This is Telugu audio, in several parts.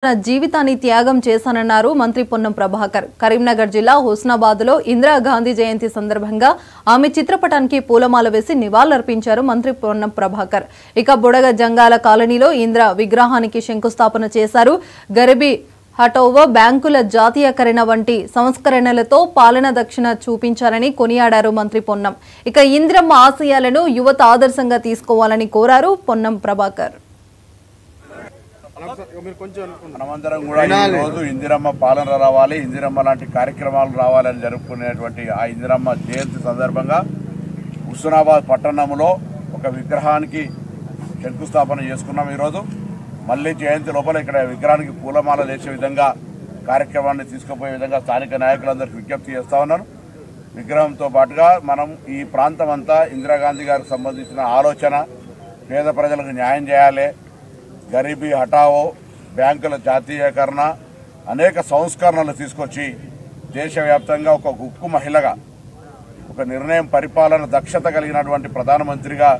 తన జీవితాన్ని త్యాగం చేశానన్నారు మంత్రి పొన్నం ప్రభాకర్. కరీంనగర్ జిల్లా హుస్నాబాద్లో ఇందిరాగాంధీ జయంతి సందర్భంగా ఆమె చిత్రపటానికి పూలమాల వేసి నివాళులర్పించారు మంత్రి పొన్నం ప్రభాకర్. ఇక బుడగ జంగాల కాలనీలో ఇందిరా విగ్రహానికి శంకుస్థాపన చేశారు. గరీబీ హఠావో, బ్యాంకుల జాతీయకరణ వంటి సంస్కరణలతో పాలన దక్షిణ చూపించారని కొనియాడారు మంత్రి పొన్నం. ఇక ఇందిరమ్మ ఆశయాలను యువత ఆదర్శంగా తీసుకోవాలని కోరారు పొన్నం ప్రభాకర్. మనమందరం కూడా ఈ రోజు ఇందిరమ్మ పాలన రావాలి, ఇందిరమ్మ లాంటి కార్యక్రమాలు రావాలని జరుపుకునేటువంటి ఆ ఇందిరమ్మ జయంతి సందర్భంగా హుస్నాబాద్ పట్టణంలో ఒక విగ్రహానికి శంకుస్థాపన చేసుకున్నాం. ఈరోజు మళ్ళీ జయంతి లోపల ఇక్కడ విగ్రహానికి పూలమాల వేసే విధంగా కార్యక్రమాన్ని తీసుకుపోయే విధంగా స్థానిక నాయకులందరికీ విజ్ఞప్తి చేస్తా ఉన్నాను. విగ్రహంతో పాటుగా మనం ఈ ప్రాంతం అంతా ఇందిరాగాంధీ గారికి సంబంధించిన ఆలోచన, పేద ప్రజలకు న్యాయం చేయాలి, గరీబీ హఠావో, బ్యాంకుల జాతీయకరణ, అనేక సంస్కరణలు తీసుకొచ్చి దేశవ్యాప్తంగా ఒక ఉక్కు మహిళగా, ఒక నిర్ణయం పరిపాలన దక్షత కలిగినటువంటి ప్రధానమంత్రిగా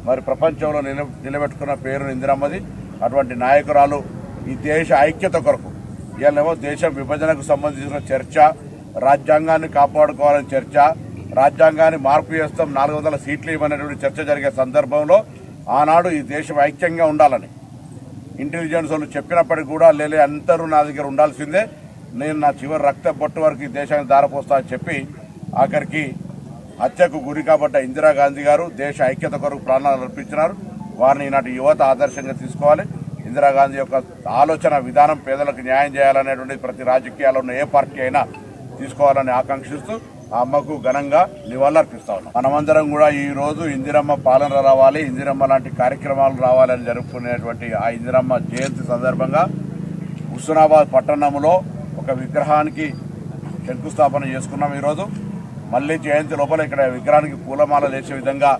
మరి ప్రపంచంలో నిలబెట్టుకున్న పేరు ఇందిరమ్మది. అటువంటి నాయకురాలు ఈ దేశ ఐక్యత కొరకు ఇవాళేమో దేశం విభజనకు సంబంధించిన చర్చ, రాజ్యాంగాన్ని కాపాడుకోవాలని చర్చ, రాజ్యాంగాన్ని మార్పు చేస్తాం 400 సీట్లు ఇవ్వనేటువంటి చర్చ జరిగే సందర్భంలో ఆనాడు ఈ దేశం ఐక్యంగా ఉండాలని ఇంటెలిజెన్స్ వాళ్ళు చెప్పినప్పటికీ కూడా లేలే అందరూ నా దగ్గర ఉండాల్సిందే, నేను నా చివరి రక్త బొట్టు వరకు ఈ దేశాన్ని దారపోస్తా అని చెప్పి ఆఖరికి హత్యకు గురి కాబట్ట ఇందిరాగాంధీ గారు దేశ ఐక్యత కొరకు ప్రాణాలు అర్పించినారు. వారిని ఈనాటి యువత ఆదర్శంగా తీసుకోవాలి. ఇందిరాగాంధీ యొక్క ఆలోచన విధానం పేదలకు న్యాయం చేయాలనేటువంటి ప్రతి రాజకీయాల్లో ఉన్న ఏ పార్టీ అయినా తీసుకోవాలని ఆకాంక్షిస్తూ ఆ అమ్మకు ఘనంగా నివాళులర్పిస్తా ఉన్నాం. మనమందరం కూడా ఈ రోజు ఇందిరమ్మ పాలన రావాలి, ఇందిరమ్మ లాంటి కార్యక్రమాలు రావాలని జరుపుకునేటువంటి ఆ ఇందిరమ్మ జయంతి సందర్భంగా హుస్నాబాద్ పట్టణంలో ఒక విగ్రహానికి శంకుస్థాపన చేసుకున్నాం. ఈరోజు మళ్ళీ జయంతి లోపల ఇక్కడ విగ్రహానికి పూలమాల వేసే విధంగా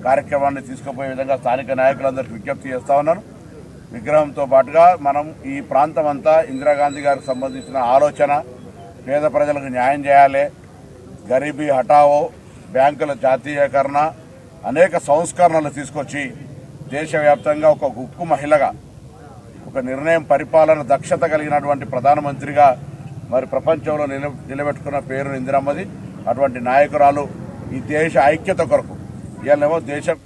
కార్యక్రమాన్ని తీసుకుపోయే విధంగా స్థానిక నాయకులందరికీ విజ్ఞప్తి చేస్తా ఉన్నాను. విగ్రహంతో పాటుగా మనం ఈ ప్రాంతం అంతా ఇందిరాగాంధీ గారికి సంబంధించిన ఆలోచన, పేద ప్రజలకు న్యాయం చేయాలి, గరీబీ హఠావో, బ్యాంకుల జాతీయకరణ, అనేక సంస్కరణలు తీసుకొచ్చి దేశవ్యాప్తంగా ఒక ఉక్కు మహిళగా, ఒక నిర్ణయం పరిపాలన దక్షత కలిగినటువంటి ప్రధానమంత్రిగా మరి ప్రపంచంలో నిలబెట్టుకున్న పేరు ఇందిరమ్మది. అటువంటి నాయకురాలు ఈ దేశ ఐక్యత కొరకు ఇవాళేమో దేశం